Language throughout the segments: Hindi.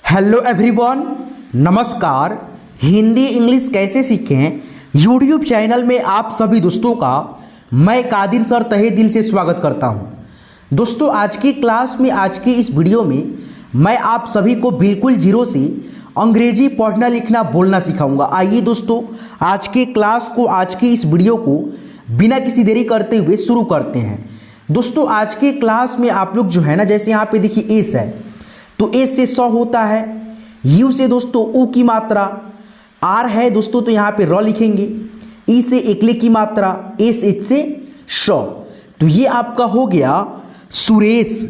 हेलो एवरीवन, नमस्कार। हिंदी इंग्लिश कैसे सीखें यूट्यूब चैनल में आप सभी दोस्तों का मैं कादिर सर तहे दिल से स्वागत करता हूं। दोस्तों, आज की क्लास में आज की इस वीडियो में मैं आप सभी को बिल्कुल जीरो से अंग्रेजी पढ़ना लिखना बोलना सिखाऊंगा। आइए दोस्तों, आज के क्लास को आज की इस वीडियो को बिना किसी देरी करते हुए शुरू करते हैं। दोस्तों, आज के क्लास में आप लोग जो है ना, जैसे यहाँ पे देखिए एस है तो एस से सौ होता है, यू से दोस्तों ऊ की मात्रा, आर है दोस्तों तो यहाँ पे र लिखेंगे, ई से एकले की मात्रा, एस एच से श। तो ये आपका हो गया सुरेश।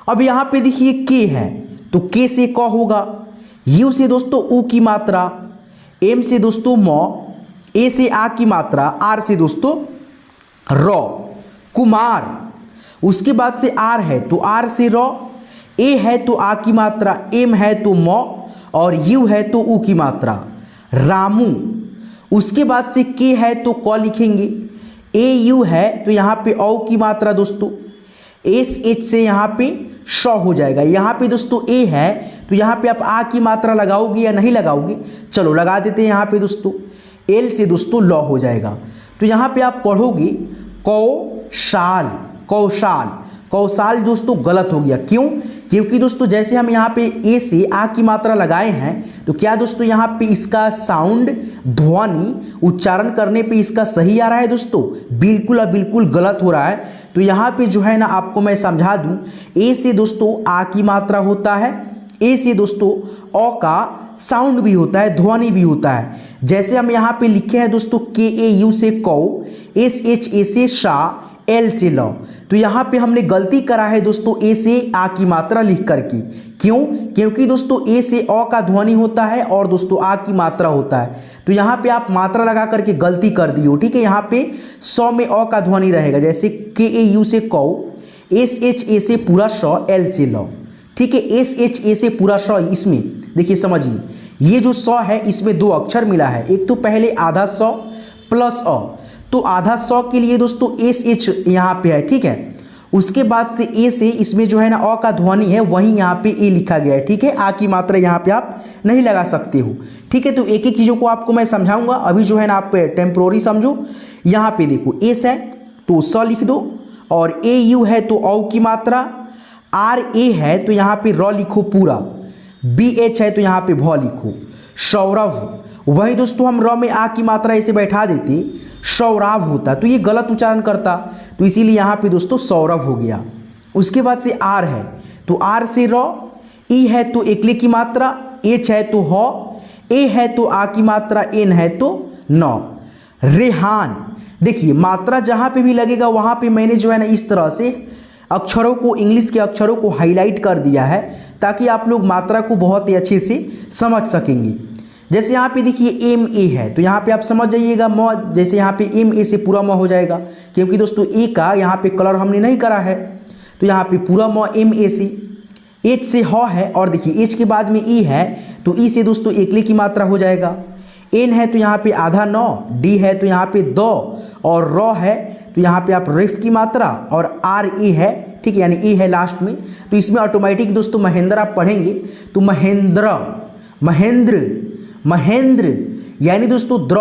अब यहाँ पे देखिए के है तो के से क होगा, यू से दोस्तों ऊ की मात्रा, एम से दोस्तों म, ए से आ की मात्रा, आर से दोस्तों र, कुमार। उसके बाद से आर है तो आर से र, ए है तो आ की मात्रा, एम है तो म और यू है तो ऊ की मात्रा, रामू। उसके बाद से के है तो क लिखेंगे, ए यू है तो यहाँ पे औ की मात्रा दोस्तों, एस एच से यहाँ पे श हो जाएगा। यहाँ पे दोस्तों ए है तो यहाँ पे आप आ की मात्रा लगाओगे या नहीं लगाओगे? चलो लगा देते हैं। यहाँ पे दोस्तों एल से दोस्तों लॉ हो जाएगा। तो यहाँ पे आप पढ़ोगे कौशाल, कौशाल। कौशाल दोस्तों गलत हो गया, क्यों? क्योंकि दोस्तों जैसे हम यहाँ पे ए से आ की मात्रा लगाए हैं तो क्या दोस्तों यहाँ पे इसका साउंड ध्वनि उच्चारण करने पे इसका सही आ रहा है दोस्तों? बिल्कुल और बिल्कुल गलत हो रहा है। तो यहाँ पे जो है ना आपको मैं समझा दूं, ए से दोस्तों आ की मात्रा होता है, ए से दोस्तों औ का साउंड भी होता है, ध्वनि भी होता है। जैसे हम यहाँ पे लिखे हैं दोस्तों के ए यू से कौ, एस एच ए से शा, एल से लौ। तो यहाँ पे हमने गलती करा है दोस्तों ए से आ की मात्रा लिख करके। क्यों? क्योंकि दोस्तों ए से अ का ध्वनि होता है और दोस्तों आ की मात्रा होता है। तो यहाँ पे आप मात्रा लगा करके गलती कर दी हो, ठीक है। यहाँ पे 100 में अ का ध्वनि रहेगा, जैसे के ए यू से कौ, एस एच ए से पूरा श, एल से लौ, ठीक है। एस एच ए से पूरा श, इसमें देखिए समझिए, ये जो स है इसमें दो अक्षर मिला है, एक तो पहले आधा स प्लस अ, तो आधा सौ के लिए दोस्तों एस एच यहाँ पे है, ठीक है। उसके बाद से ए से इसमें जो है ना अ का ध्वनि है, वहीं यहाँ पे ए लिखा गया है, ठीक है। आ की मात्रा यहाँ पे आप नहीं लगा सकते हो, ठीक है। तो एक एक चीज़ों को आपको मैं समझाऊंगा, अभी जो है ना आप टेम्पोररी समझो। यहाँ पे देखो एस है तो स लिख दो, और ए यू है तो औ की मात्रा, आर ए है तो यहाँ पे र लिखो पूरा, बी एच है तो यहाँ पे भ लिखो, सौरभ। वही दोस्तों हम र में आ की मात्रा ऐसे बैठा देते, सौरभ होता, तो ये गलत उच्चारण करता, तो इसीलिए यहाँ पे दोस्तों सौरभ हो गया। उसके बाद से आर है तो आर से र, ई है तो एकले की मात्रा, एच है तो ह, ए है तो आ की मात्रा, एन है तो न, रेहान। देखिए मात्रा जहाँ पे भी लगेगा वहाँ पे मैंने जो है ना इस तरह से अक्षरों को, इंग्लिश के अक्षरों को हाईलाइट कर दिया है, ताकि आप लोग मात्रा को बहुत ही अच्छे से समझ सकेंगे। जैसे यहाँ पे देखिए एम ए है तो यहाँ पे आप समझ जाइएगा म, जैसे यहाँ पे एम ए से पूरा म हो जाएगा, क्योंकि दोस्तों ए का यहाँ पे कलर हमने नहीं करा है, तो यहाँ पे पूरा म एम ए से। एच से ह है, और देखिए एच के बाद में ई है तो ई से दोस्तों एकले की मात्रा हो जाएगा। एन है तो यहाँ पे आधा न, डी है तो यहाँ पे द, और र है तो यहाँ पे आप रेफ की मात्रा, और आर ए है, ठीक है, यानी ए है लास्ट में, तो इसमें ऑटोमेटिक दोस्तों महेंद्र आप पढ़ेंगे तो महेंद्र, महेंद्र, महेंद्र। यानी दोस्तों द्र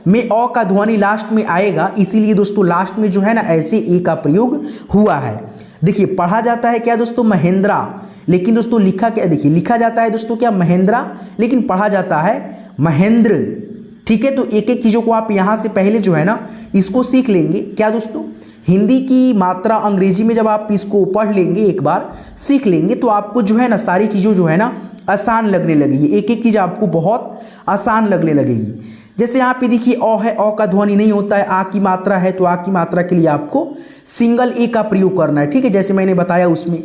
में अ का ध्वनि लास्ट में आएगा, इसीलिए दोस्तों लास्ट में जो है ना ऐसे ए का प्रयोग हुआ है। देखिए पढ़ा जाता है क्या दोस्तों? महेंद्रा, लेकिन दोस्तों लिखा क्या? देखिए लिखा जाता है दोस्तों क्या? महेंद्रा, लेकिन पढ़ा जाता है महेंद्र, ठीक है। तो एक एक चीज़ों को आप यहाँ से पहले जो है ना इसको सीख लेंगे। क्या दोस्तों? हिंदी की मात्रा अंग्रेजी में जब आप इसको पढ़ लेंगे, एक बार सीख लेंगे, तो आपको जो है ना सारी चीज़ों जो है ना आसान लगने लगेगी, एक एक चीज़ आपको बहुत आसान लगने लगेगी। जैसे यहाँ पे देखिए अ है, अ का ध्वनि नहीं होता है, आ की मात्रा है तो आ की मात्रा के लिए आपको सिंगल ए का प्रयोग करना है, ठीक है, जैसे मैंने बताया उसमें।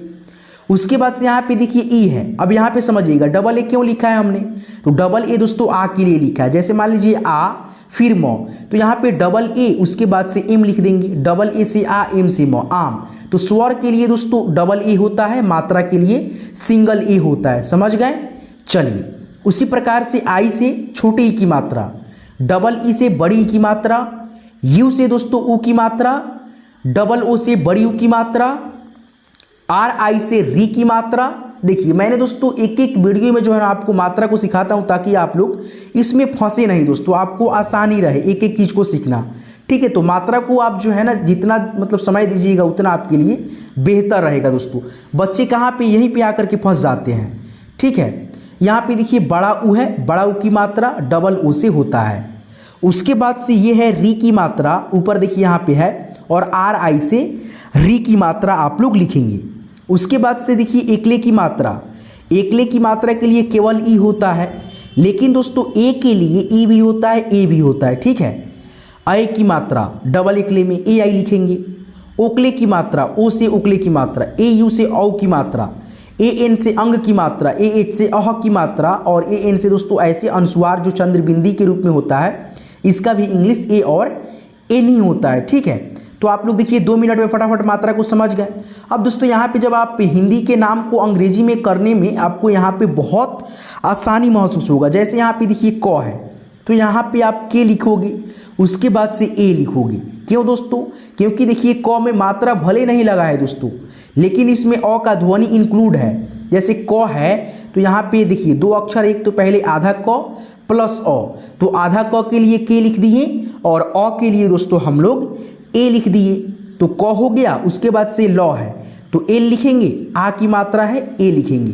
उसके बाद से यहाँ पे देखिए ई है, अब यहाँ पे समझिएगा डबल ए क्यों लिखा है हमने, तो डबल ए दोस्तों आ के लिए लिखा है। जैसे मान लीजिए आ फिर म, तो यहाँ पे डबल ए उसके बाद से एम लिख देंगे, डबल ए से आ, एम से म, आम। तो स्वर के लिए दोस्तों डबल ए होता है, मात्रा के लिए सिंगल ए होता है, समझ गए? चलिए उसी प्रकार से आई से छोटे ई की मात्रा, डबल ई से बड़ी ई की मात्रा, यू से दोस्तों ऊ की मात्रा, डबल ओ से बड़ी ऊ की मात्रा, आर आई से री की मात्रा, देखिए मैंने दोस्तों एक एक वीडियो में जो है ना आपको मात्रा को सिखाता हूं ताकि आप लोग इसमें फंसे नहीं दोस्तों, आपको आसानी रहे एक एक चीज़ को सीखना। ठीक है, तो मात्रा को आप जो है ना जितना मतलब समय दीजिएगा उतना आपके लिए बेहतर रहेगा दोस्तों। बच्चे कहाँ पे यहीं पे आकर के फंस जाते हैं। ठीक है, यहाँ पे देखिए बड़ा ऊ है, बड़ा ऊ की मात्रा डबल ऊ से होता है। उसके बाद से ये है री की मात्रा, ऊपर देखिए यहाँ पे है, और आर आई से री की मात्रा आप लोग लिखेंगे। उसके बाद से देखिए एकले की मात्रा, एकले की मात्रा के लिए केवल ई होता है, लेकिन दोस्तों ए के लिए ई भी होता है, ए भी होता है। ठीक है, अय की मात्रा डबल एकले में ए आई लिखेंगे। ओकले की मात्रा ओ से ओकले की मात्रा, ए यू से औ की मात्रा, ए एन से अंग की मात्रा, ए एच से अह की मात्रा, और ए एन से दोस्तों ऐसे अनुस्वार जो चंद्रबिंदी के रूप में होता है, इसका भी इंग्लिश ए और एन ही होता है। ठीक है, तो आप लोग देखिए 2 मिनट में फटाफट मात्रा को समझ गए। अब दोस्तों यहाँ पे जब आप हिंदी के नाम को अंग्रेजी में करने में आपको यहाँ पे बहुत आसानी महसूस होगा। जैसे यहाँ पे देखिए क है, तो यहाँ पे आप के लिखोगे, उसके बाद से ए लिखोगे। क्यों दोस्तों? क्योंकि देखिए क में मात्रा भले नहीं लगा है दोस्तों, लेकिन इसमें अ का ध्वनि इंक्लूड है। जैसे क है तो यहाँ पे देखिए 2 अक्षर, एक तो पहले आधा क प्लस अ, तो आधा क के लिए के लिख दिए और अ के लिए दोस्तों हम लोग ए लिख दिए, तो क हो गया। उसके बाद से ल है तो एल लिखेंगे, आ की मात्रा है ए लिखेंगे,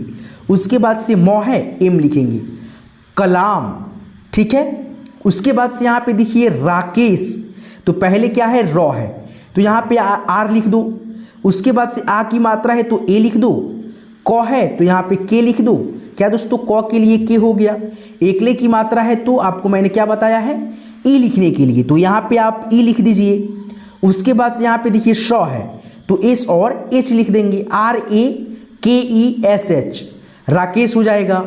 उसके बाद से म है एम लिखेंगे, कलाम। ठीक है, उसके बाद से यहाँ पे देखिए राकेश, तो पहले क्या है र है, तो यहाँ पे आर लिख दो। उसके बाद से आ की मात्रा है तो ए लिख दो, क है तो यहाँ पे के लिख दो। क्या दोस्तों? क के लिए के हो गया। एकले की मात्रा है तो आपको मैंने क्या बताया है, ई लिखने के लिए, तो यहाँ पे आप ई लिख दीजिए। उसके बाद से यहाँ पे देखिए श है तो एस और एच लिख देंगे, आर ए के ई एस एच, राकेश हो जाएगा।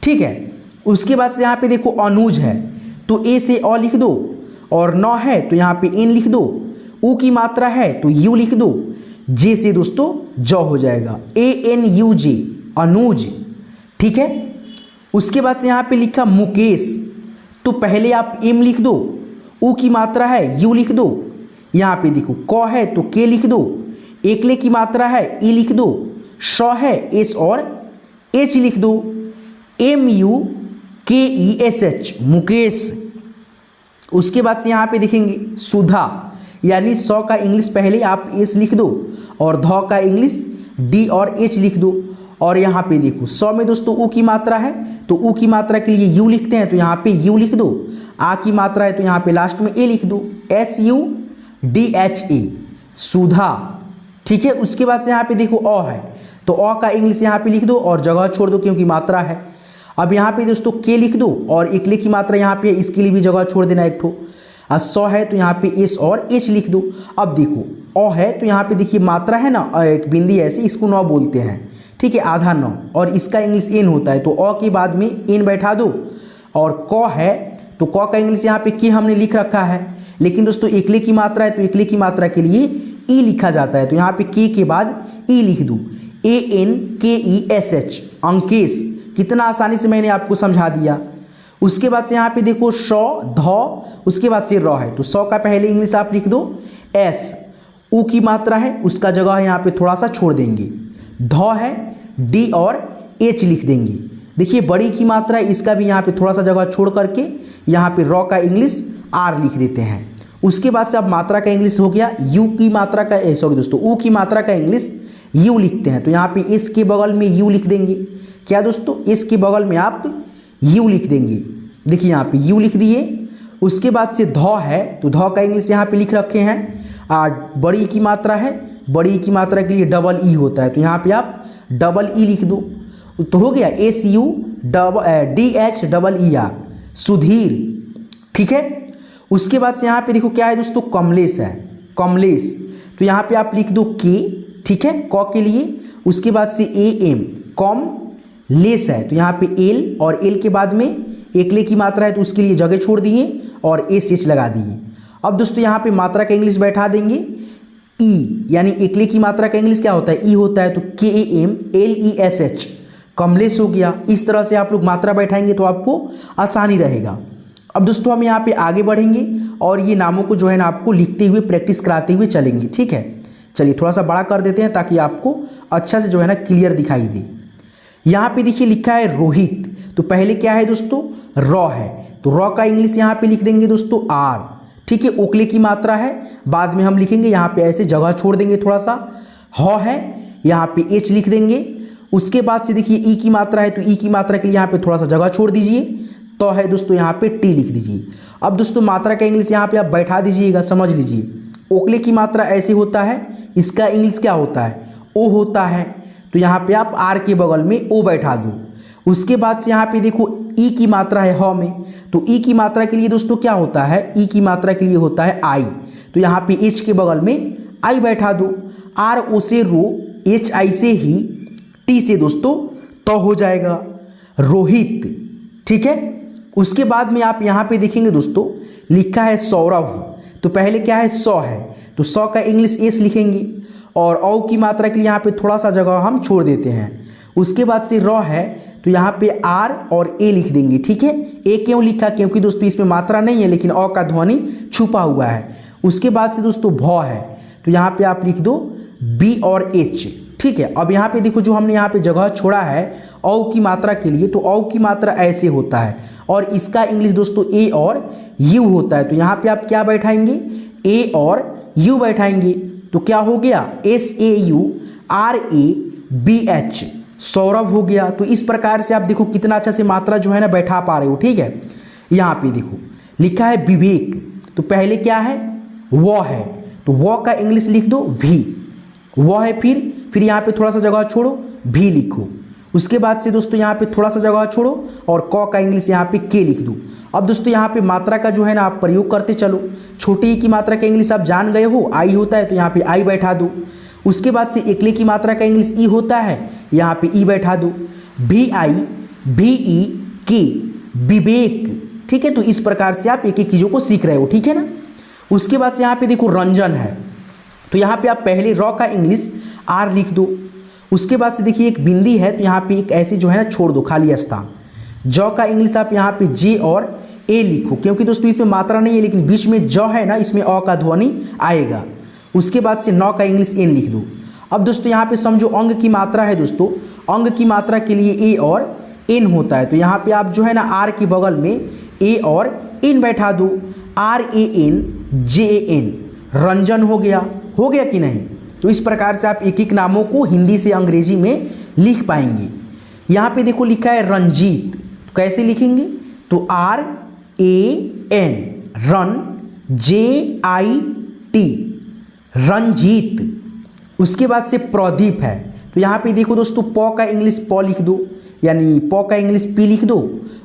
ठीक है, उसके बाद से यहाँ पे देखो अनुज है तो ए से अ लिख दो, और न है तो यहाँ पे एन लिख दो, ऊ की मात्रा है तो यू लिख दो, जे से दोस्तों ज हो जाएगा, ए एन यू जे, अनुज। ठीक है, उसके बाद से यहाँ पे लिखा मुकेश, तो पहले आप एम लिख दो, ऊ की मात्रा है यू लिख दो, यहाँ पे देखो क है तो के लिख दो, एकले की मात्रा है ई लिख दो, श है एस और एच लिख दो, एम यू के ई एस एच, मुकेश। उसके बाद से यहाँ पे देखेंगे सुधा, यानी सौ का इंग्लिश पहले आप एस लिख दो और ध का इंग्लिश डी और एच लिख दो। और यहाँ पे देखो 100 में दोस्तों ऊ की मात्रा है तो ऊ की मात्रा के लिए यू लिखते हैं, तो यहाँ पे यू लिख दो। आ की मात्रा है तो यहाँ पे लास्ट में ए लिख दो, S U D H A, Sudha. ठीक है, उसके बाद से यहाँ पे देखो अ है तो अ का इंग्लिश यहाँ पे लिख दो और जगह छोड़ दो क्योंकि मात्रा है। अब यहाँ पे दोस्तों के लिख दो और एकले की मात्रा यहाँ पे इसके लिए भी जगह छोड़ देना एक ठो। सौ है तो यहाँ पे एस और एच लिख दो। अब देखो अ है तो यहाँ पे देखिए मात्रा है ना, एक बिंदी ऐसे, इसको नौ बोलते हैं। ठीक है, आधा नौ, और इसका इंग्लिश एन होता है तो अ के बाद में एन बैठा दो। और क है तो क का इंग्लिश यहाँ पे के हमने लिख रखा है, लेकिन दोस्तों एकले की मात्रा है तो एकले की मात्रा के लिए ई लिखा जाता है, तो यहाँ पे के बाद ई लिख दो, ए एन के ई एस एच, अंकेश। कितना आसानी से मैंने आपको समझा दिया। उसके बाद से यहाँ पे देखो श ध, उसके बाद से र है तो 100 का पहले इंग्लिश आप लिख दो एस, ऊ की मात्रा है उसका जगह यहाँ पे थोड़ा सा छोड़ देंगे, ध है डी और एच लिख देंगे। देखिए बड़ी की मात्रा है इसका भी यहाँ पे थोड़ा सा जगह छोड़ करके यहाँ पे र का इंग्लिश आर लिख देते हैं। उसके बाद से अब मात्रा का इंग्लिश हो गया, यू की मात्रा का सॉरी दोस्तों ऊ की मात्रा का इंग्लिश यू लिखते हैं, तो यहाँ पे एस के बगल में यू लिख देंगे। क्या दोस्तों? एस के बगल में आप यू लिख देंगे। देखिए यहाँ पे यू लिख दिए। उसके बाद से ध है तो ध का इंग्लिश यहाँ पे लिख रखे हैं। बड़ी की मात्रा है, बड़ी की मात्रा के लिए डबल ई होता है तो यहाँ पे आप डबल ई लिख दो, तो हो गया S U D H double E R, Sudhir. ठीक है, उसके बाद से यहाँ पे देखो क्या है दोस्तों, कमलेश है, कमलेश, तो यहाँ पे आप लिख दो के। ठीक है, क के लिए। उसके बाद से ए एम, कॉम लेस है तो यहाँ पे एल, और एल के बाद में एकले की मात्रा है तो उसके लिए जगह छोड़ दिए और एस एच लगा दिए। अब दोस्तों यहाँ पे मात्रा का इंग्लिश बैठा देंगे ई, यानी एकले की मात्रा का इंग्लिश क्या होता है, ई होता है, तो K A M L E S H, Kamlesh हो गया। इस तरह से आप लोग मात्रा बैठाएंगे तो आपको आसानी रहेगा। अब दोस्तों हम यहाँ पे आगे बढ़ेंगे और ये नामों को जो है ना आपको लिखते हुए प्रैक्टिस कराते हुए चलेंगे। ठीक है, चलिए थोड़ा सा बड़ा कर देते हैं ताकि आपको अच्छा से जो है ना क्लियर दिखाई दे। यहाँ पे देखिए लिखा है रोहित, तो पहले क्या है दोस्तों, रॉ है, तो रॉ का इंग्लिश यहाँ पे लिख देंगे दोस्तों आर, ठीक है। ओकले की मात्रा है, बाद में हम लिखेंगे, यहाँ पे ऐसे जगह छोड़ देंगे थोड़ा सा। ह है, यहाँ पे एच लिख देंगे। उसके बाद से देखिए ई की मात्रा है, तो ई की मात्रा के लिए यहाँ पे थोड़ा सा जगह छोड़ दीजिए। तो है दोस्तों यहाँ पे टी लिख दीजिए। अब दोस्तों मात्रा का इंग्लिश यहाँ पे आप बैठा दीजिएगा, समझ लीजिए। ओकले की मात्रा ऐसे होता है, इसका इंग्लिश क्या होता है, ओ होता है, तो यहाँ पे आप आर के बगल में ओ बैठा दो। उसके बाद से यहाँ पे देखो ई की मात्रा है ह में, तो ई की मात्रा के लिए दोस्तों क्या होता है, ई की मात्रा के लिए होता है आई, तो यहाँ पे एच के बगल में आई बैठा दो। आर ओ से रो, एच आई से ही, टी से दोस्तों तो हो जाएगा रोहित, ठीक है। उसके बाद में आप यहाँ पे देखेंगे दोस्तों लिखा है सौरभ, तो पहले क्या है, सौ है, तो सौ का इंग्लिश एस लिखेंगे और औ की मात्रा के लिए यहाँ पे थोड़ा सा जगह हम छोड़ देते हैं। उसके बाद से रॉ है, तो यहाँ पे आर और ए लिख देंगे, ठीक है। ए क्यों लिखा, क्योंकि दोस्तों इसमें मात्रा नहीं है लेकिन अ का ध्वनि छुपा हुआ है। उसके बाद से दोस्तों भ है, तो यहाँ पे आप लिख दो बी और एच, ठीक है। अब यहाँ पे देखो जो हमने यहाँ पे जगह छोड़ा है औ की मात्रा के लिए, तो औ की मात्रा ऐसे होता है और इसका इंग्लिश दोस्तों ए और यू होता है, तो यहाँ पे आप क्या बैठाएंगे, ए और यू बैठाएंगे, तो क्या हो गया, S A U R A B H, Saurabh हो गया। तो इस प्रकार से आप देखो कितना अच्छा से मात्रा जो है ना बैठा पा रहे हो, ठीक है। यहाँ पे देखो लिखा है विवेक, तो पहले क्या है, वो है, तो वो का इंग्लिश लिख दो वी, वो है, फिर यहाँ पे थोड़ा सा जगह छोड़ो, भी लिखो। उसके बाद से दोस्तों यहाँ पे थोड़ा सा जगह छोड़ो और क का इंग्लिश यहाँ पे के लिख दो। अब दोस्तों यहाँ पे मात्रा का जो है ना आप प्रयोग करते चलो। छोटी ई की मात्रा का इंग्लिश आप जान गए हो, आई होता है, तो यहाँ पे आई बैठा दो। उसके बाद से एकले की मात्रा का इंग्लिश ई होता है, यहाँ पे ई बैठा दो। भी आई भी ई के, विवेक, ठीक है। तो इस प्रकार से आप एक एक चीज़ों को सीख रहे हो, ठीक है ना। उसके बाद से यहाँ पे देखो रंजन है, तो यहाँ पे आप पहले रॉ का इंग्लिश आर लिख दो। उसके बाद से देखिए एक बिंदी है, तो यहाँ पे एक ऐसे जो है ना छोड़ दो खाली स्थान। जौ का इंग्लिश आप यहाँ पे जे और ए लिखो, क्योंकि दोस्तों इसमें मात्रा नहीं है लेकिन बीच में जौ है ना, इसमें अ का ध्वनि आएगा। उसके बाद से नौ का इंग्लिश एन लिख दो। अब दोस्तों यहाँ पे समझो अंग की मात्रा है दोस्तों, अंग की मात्रा के लिए ए और एन होता है, तो यहाँ पे आप जो है ना आर के बगल में ए और एन बैठा दो। R A N J A N, Ranjan हो गया कि नहीं। तो इस प्रकार से आप एक एक नामों को हिंदी से अंग्रेजी में लिख पाएंगे। यहाँ पे देखो लिखा है रंजीत, तो कैसे लिखेंगे, तो आर ए एन, रन जे आई टी, रंजीत। उसके बाद से प्रदीप है, तो यहाँ पे देखो दोस्तों प का इंग्लिश प लिख दो, यानी प का इंग्लिश पी लिख दो।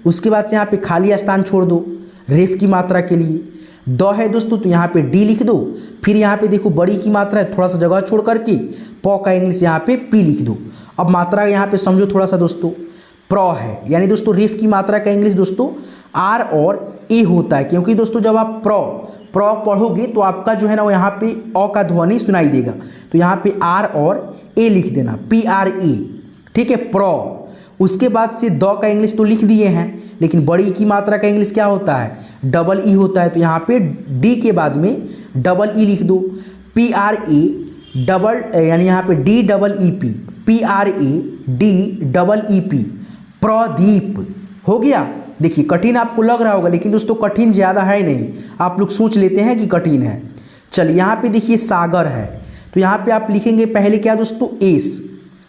उसके बाद से यहाँ पे खाली स्थान छोड़ दो रेफ की मात्रा के लिए। द है दोस्तों, तो यहाँ पे डी लिख दो। फिर यहाँ पे देखो बड़ी की मात्रा है, थोड़ा सा जगह छोड़ करके प का इंग्लिश यहाँ पे पी लिख दो। अब मात्रा यहाँ पे समझो थोड़ा सा दोस्तों, प्र है, यानी दोस्तों रेफ की मात्रा का इंग्लिश दोस्तों आर और ए होता है, क्योंकि दोस्तों जब आप प्र पढ़ोगे तो आपका जो है ना वो यहाँ पे अ का ध्वनि सुनाई देगा, तो यहाँ पे आर और ए लिख देना, पी आर ए, ठीक है, प्र। उसके बाद से द का इंग्लिश तो लिख दिए हैं, लेकिन बड़ी की मात्रा का इंग्लिश क्या होता है, डबल ई होता है, तो यहाँ पे डी के बाद में डबल ई लिख दो। पी आर ए डबल, यानी यहाँ पे D double E P, P R A D double E P, Pradeep हो गया। देखिए कठिन आपको लग रहा होगा, लेकिन दोस्तों कठिन ज़्यादा है नहीं, आप लोग सोच लेते हैं कि कठिन है। चलिए यहाँ पे देखिए सागर है, तो यहाँ पे आप लिखेंगे पहले क्या दोस्तों, एस,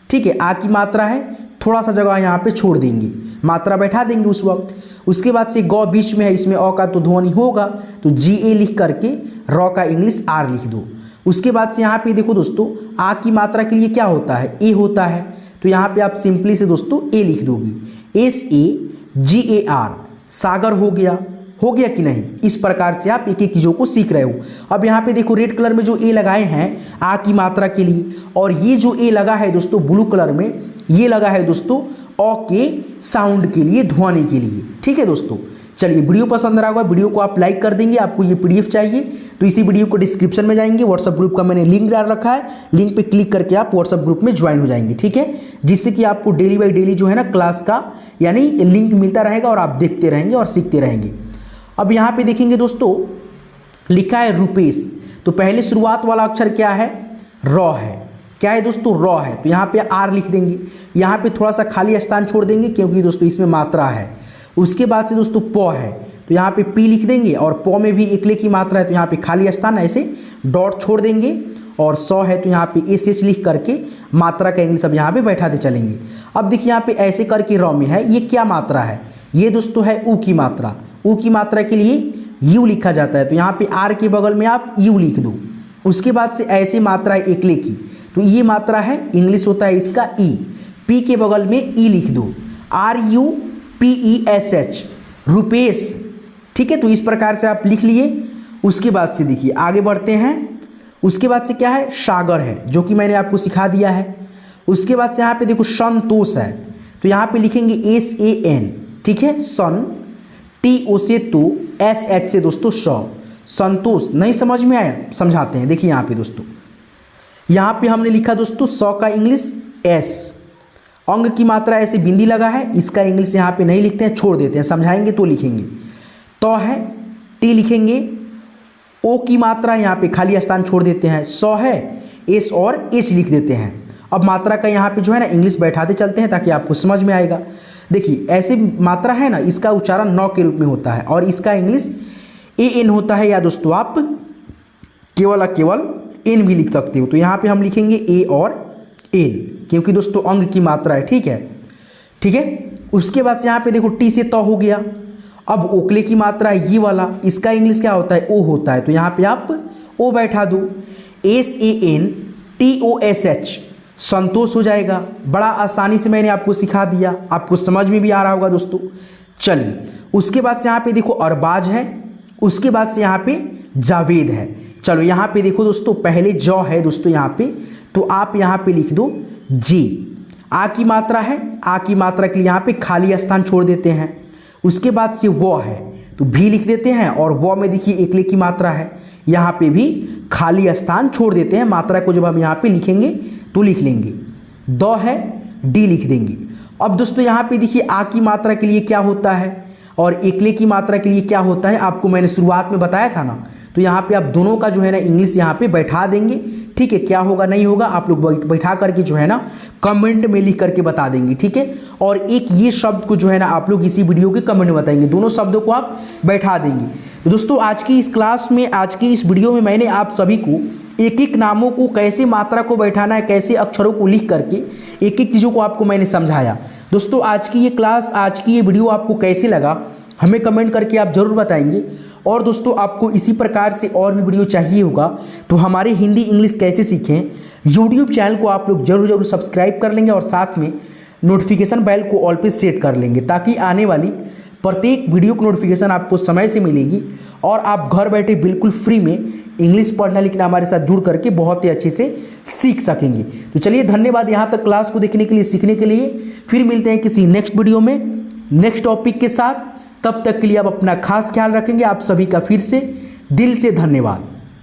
ठीक है। आ की मात्रा है, थोड़ा सा जगह यहाँ पे छोड़ देंगे, मात्रा बैठा देंगे उस वक्त। उसके बाद से गौ बीच में है, इसमें अ का तो ध्वनि होगा, तो जी ए लिख करके रॉ का इंग्लिश आर लिख दो। उसके बाद से यहाँ पे देखो दोस्तों आ की मात्रा के लिए क्या होता है, ए होता है, तो यहाँ पे आप सिंपली से दोस्तों ए लिख दोगे, S A ji A R, सागर हो गया कि नहीं। इस प्रकार से आप एक एक चीज़ों को सीख रहे हो। अब यहाँ पे देखो रेड कलर में जो ए लगाए हैं आ की मात्रा के लिए, और ये जो ए लगा है दोस्तों ब्लू कलर में, ये लगा है दोस्तों अ के साउंड के लिए, ध्वनि के लिए, ठीक है दोस्तों। चलिए वीडियो पसंद रहा होगा, वीडियो को आप लाइक कर देंगे। आपको ये पीडीएफ चाहिए तो इसी वीडियो को डिस्क्रिप्शन में जाएंगे, व्हाट्सअप ग्रुप का मैंने लिंक डाल रखा है, लिंक पे क्लिक करके आप व्हाट्सअप ग्रुप में ज्वाइन हो जाएंगे, ठीक है, जिससे कि आपको डेली बाई डेली जो है ना क्लास का यानी लिंक मिलता रहेगा और आप देखते रहेंगे और सीखते रहेंगे। अब यहाँ पे देखेंगे दोस्तों लिखा है रुपेश, तो पहले शुरुआत वाला अक्षर क्या है, रॉ है, क्या है दोस्तों, रॉ है, तो यहाँ पे आर लिख देंगे। यहाँ पे थोड़ा सा खाली स्थान छोड़ देंगे क्योंकि दोस्तों इसमें मात्रा है। उसके बाद से दोस्तों प है, तो यहाँ पे पी लिख देंगे, और प में भी एकले की मात्रा है तो यहाँ पे खाली स्थान ऐसे डॉट छोड़ देंगे। और सौ है तो यहाँ पे एस एच लिख करके मात्रा का इंग्लिश अब यहाँ पे बैठाते चलेंगे। अब देखिए यहाँ पे ऐसे करके रॉ में है, ये क्या मात्रा है, ये दोस्तों है ऊ की मात्रा। ऊ की मात्रा के लिए यू लिखा जाता है, तो यहाँ पे आर के बगल में आप यू लिख दो। उसके बाद से ऐसे मात्रा है एकले की, तो ये मात्रा है, इंग्लिश होता है इसका ई। पी के बगल में ई लिख दो, RUPESH, रुपेश। ठीक है, तो इस प्रकार से आप लिख लिए। उसके बाद से देखिए आगे बढ़ते हैं। उसके बाद से क्या है, सागर है, जो कि मैंने आपको सिखा दिया है। उसके बाद से यहाँ पे देखो संतोष है, तो यहाँ पे लिखेंगे SAN। ठीक है, सन, TO से तो, SH से दोस्तों सौ, संतोष। नहीं समझ में आया, समझाते हैं। देखिए यहाँ पे दोस्तों, यहाँ पे हमने लिखा दोस्तों सौ का इंग्लिश S, अंग की मात्रा ऐसे बिंदी लगा है, इसका इंग्लिश यहाँ पे नहीं लिखते हैं, छोड़ देते हैं, समझाएंगे तो लिखेंगे। तो है, टी लिखेंगे, ओ की मात्रा यहाँ पे खाली स्थान छोड़ देते हैं, सौ है, एस और एच लिख देते हैं। अब मात्रा का यहाँ पे जो है ना इंग्लिश बैठाते चलते हैं ताकि आपको समझ में आएगा। देखिए ऐसे मात्रा है ना, इसका उच्चारण नौ के रूप में होता है और इसका इंग्लिश AN होता है, या दोस्तों आप केवल एन भी लिख सकते हो। तो यहाँ पे हम लिखेंगे ए और एन, क्योंकि दोस्तों अंग की मात्रा है। ठीक है। उसके बाद से यहाँ पे देखो टी से तो हो गया। अब ओकले की मात्रा है ये वाला, इसका इंग्लिश क्या होता है, ओ होता है, तो यहाँ पे आप ओ बैठा दो। SANTOSH, संतोष हो जाएगा। बड़ा आसानी से मैंने आपको सिखा दिया, आपको समझ में भी आ रहा होगा दोस्तों। चलिए उसके बाद से यहाँ पे देखो अरबाज है, उसके बाद से यहाँ पे जावेद है। चलो यहाँ पे देखो दोस्तों, पहले जौ है दोस्तों यहाँ पे, तो आप यहाँ पे लिख दो जी। आ की मात्रा है, आ की मात्रा के लिए यहाँ पे खाली स्थान छोड़ देते हैं। उसके बाद से वो है तो भी लिख देते हैं, और वो में देखिए एकले की मात्रा है, यहाँ पे भी खाली स्थान छोड़ देते हैं। मात्रा को जब हम यहाँ पे लिखेंगे तो लिख लेंगे, दो है, डी लिख देंगे। अब दोस्तों यहाँ पे देखिए आ की मात्रा के लिए क्या होता है और एकले की मात्रा के लिए क्या होता है, आपको मैंने शुरुआत में बताया था ना। तो यहाँ पे आप दोनों का जो है ना इंग्लिश यहाँ पे बैठा देंगे। ठीक है, क्या होगा नहीं होगा आप लोग बैठा करके जो है ना कमेंट में लिख करके बता देंगे। ठीक है, और एक ये शब्द को जो है ना आप लोग इसी वीडियो के कमेंट में बताएंगे, दोनों शब्दों को आप बैठा देंगे। तो दोस्तों आज की इस क्लास में, आज की इस वीडियो में मैंने आप सभी को एक एक नामों को कैसे मात्रा को बैठाना है, कैसे अक्षरों को लिख करके एक एक चीज़ों को आपको मैंने समझाया। दोस्तों आज की ये क्लास, आज की ये वीडियो आपको कैसे लगा हमें कमेंट करके आप ज़रूर बताएंगे। और दोस्तों आपको इसी प्रकार से और भी वीडियो चाहिए होगा तो हमारे हिंदी इंग्लिश कैसे सीखें यूट्यूब चैनल को आप लोग जरूर सब्सक्राइब कर लेंगे, और साथ में नोटिफिकेशन बेल को ऑल पे सेट कर लेंगे, ताकि आने वाली प्रत्येक वीडियो की नोटिफिकेशन आपको समय से मिलेगी और आप घर बैठे बिल्कुल फ्री में इंग्लिश पढ़ना लिखना हमारे साथ जुड़ करके बहुत ही अच्छे से सीख सकेंगे। तो चलिए धन्यवाद यहाँ तक क्लास को देखने के लिए, सीखने के लिए। फिर मिलते हैं किसी नेक्स्ट वीडियो में नेक्स्ट टॉपिक के साथ। तब तक के लिए आप अपना खास ख्याल रखेंगे। आप सभी का फिर से दिल से धन्यवाद।